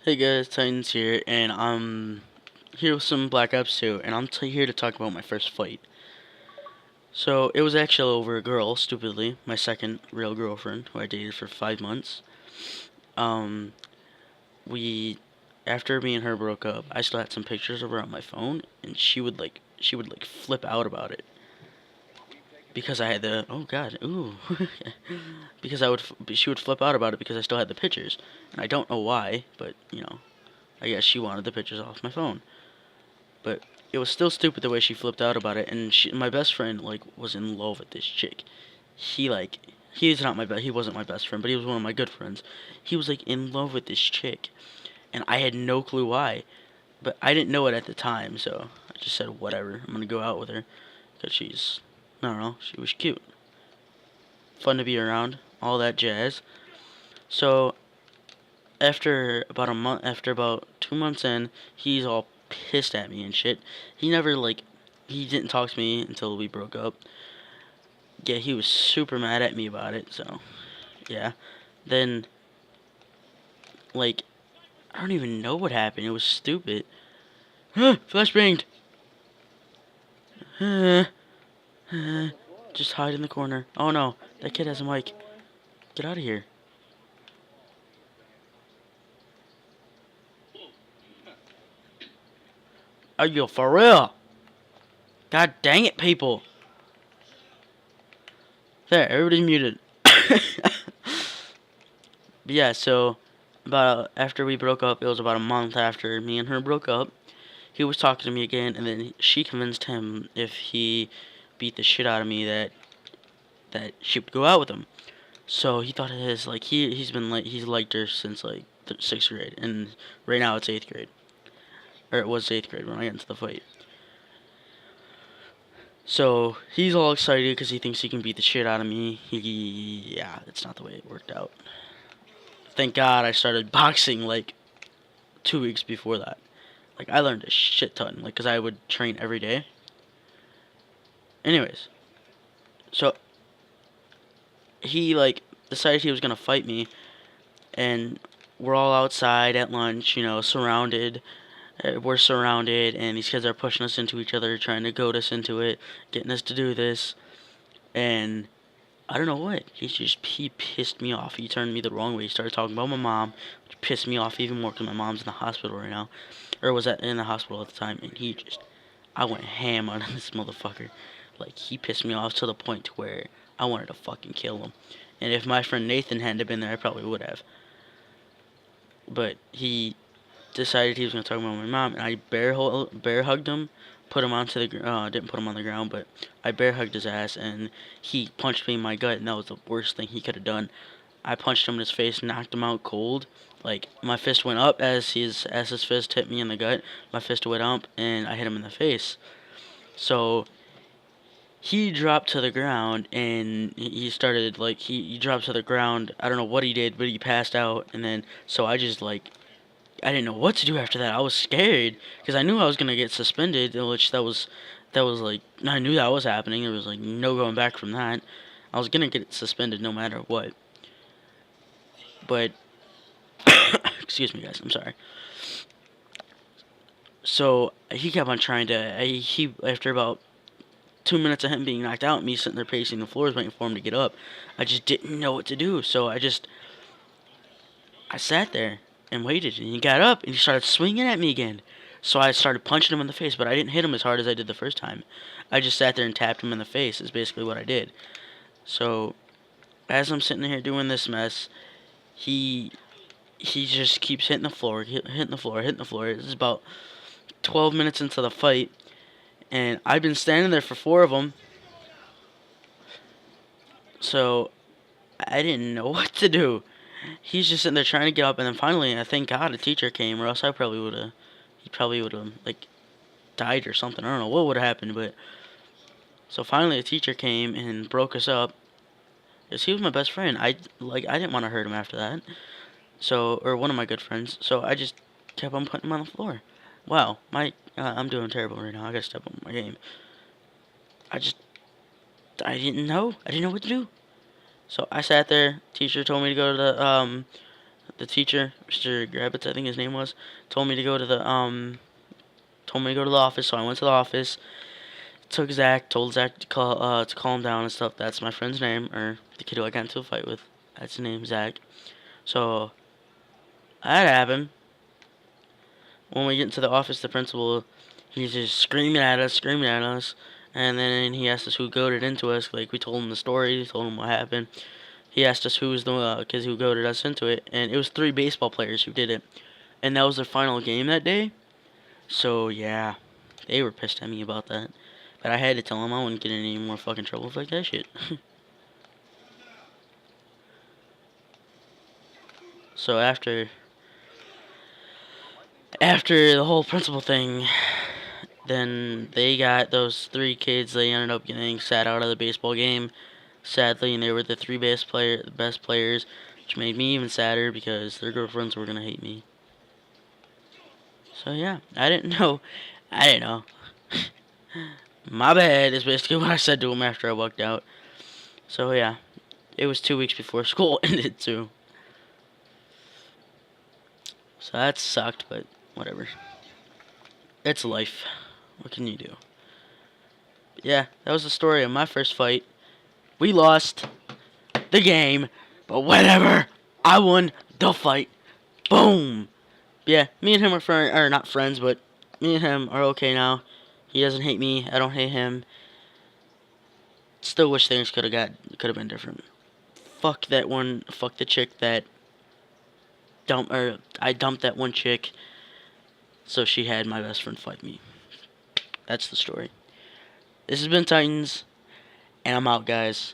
Hey guys, Titans here, and I'm here with some Black Ops 2, and I'm here to talk about my first fight. So, it was actually over a girl, stupidly, my second real girlfriend, who I dated for 5 months. Um, we, after me and her broke up, I still had some pictures of her on my phone, and she would flip out about it. Because I had the, oh god, ooh. Because she would flip out about it because I still had the pictures. And I don't know why, but, I guess she wanted the pictures off my phone. But it was still stupid the way she flipped out about it. And my best friend was in love with this chick. He's not he wasn't my best friend, but he was one of my good friends. He was in love with this chick, and I had no clue why. But I didn't know it at the time, so I just said whatever. I'm gonna go out with her because I don't know, she was cute, fun to be around, all that jazz. So after about 2 months in, he's all pissed at me and shit. He didn't talk to me until we broke up. Yeah, he was super mad at me about it, so, yeah. Then, like, I don't even know what happened. It was stupid. Flashbanged! Just hide in the corner. Oh no, that kid has a mic. Get out of here. Are you for real? God dang it, people. There, everybody's muted. But yeah, so about after we broke up, it was about a month after me and her broke up. He was talking to me again, and then she convinced him if he beat the shit out of me that she would go out with him. So he thought his he's liked her since sixth grade, and right now it's eighth grade, or it was eighth grade when I got into the fight. So he's all excited because he thinks he can beat the shit out of me. Yeah, that's not the way it worked out. Thank God I started boxing 2 weeks before that. I learned a shit ton, because I would train every day. Anyways, so he, decided he was gonna fight me, and we're all outside at lunch, surrounded. We're surrounded, and these kids are pushing us into each other, trying to goad us into it, getting us to do this, and I don't know what. He pissed me off. He turned me the wrong way. He started talking about my mom, which pissed me off even more because my mom's in the hospital right now, or in the hospital at the time, and I went ham on this motherfucker. He pissed me off to the point to where I wanted to fucking kill him. And if my friend Nathan hadn't been there, I probably would have. But he decided he was gonna talk about my mom, and I bear hugged him, put him onto the didn't put him on the ground, but I bear hugged his ass, and he punched me in my gut, and that was the worst thing he could have done. I punched him in his face, knocked him out cold. My fist went up as his fist hit me in the gut. My fist went up, and I hit him in the face. So he dropped to the ground, and he started he dropped to the ground. I don't know what he did, but he passed out, and then so I just I didn't know what to do after that. I was scared because I knew I was gonna get suspended, which I knew that was happening. There was no going back from that. I was gonna get suspended no matter what. But excuse me, guys. I'm sorry. So he kept on trying to. After about 2 minutes of him being knocked out, me sitting there pacing the floors waiting for him to get up, I just didn't know what to do. So I sat there and waited, and he got up and he started swinging at me again. So I started punching him in the face, but I didn't hit him as hard as I did the first time. I just sat there and tapped him in the face is basically what I did. So as I'm sitting here doing this mess, he just keeps hitting the floor, hitting the floor, hitting the floor. This is about 12 minutes into the fight, and I've been standing there for 4 of them. So I didn't know what to do. He's just sitting there trying to get up, and then finally, I thank God a teacher came, or else he probably would have, died or something. I don't know what would have happened, but, so finally a teacher came and broke us up, because he was my best friend. I didn't want to hurt him after that, or one of my good friends, so I just kept on putting him on the floor. Wow, I'm doing terrible right now. I gotta step up my game. I didn't know what to do. So I sat there. Teacher told me to go to The teacher, Mr. Grabbits, I think his name was, told me to go to the office. So I went to the office. Took Zach, told Zach to calm down and stuff. That's my friend's name, or the kid who I got into a fight with. That's his name, Zach. So that happened. When we get into the office, the principal, he's just screaming at us, and then he asked us who goaded into us. Like, we told him the story, told him what happened. He asked us who was the kids who goaded us into it, and it was 3 baseball players who did it, and that was their final game that day. So yeah, they were pissed at me about that, but I had to tell them I wouldn't get in any more fucking trouble like that shit. So after the whole principal thing, then they got those 3 kids. They ended up getting sat out of the baseball game, sadly, and they were the 3 best players, which made me even sadder because their girlfriends were gonna hate me. So yeah, I didn't know. I didn't know. My bad is basically what I said to him after I walked out. So yeah, it was 2 weeks before school ended too. So that sucked, but whatever. It's life. What can you do? But yeah, that was the story of my first fight. We lost the game, but whatever. I won the fight. Boom. Yeah, me and him are not friends, but me and him are okay now. He doesn't hate me. I don't hate him. Still wish things could have been different. Fuck that one. Fuck the chick that I dumped that one chick, so she had my best friend fight me. That's the story. This has been Titans, and I'm out, guys.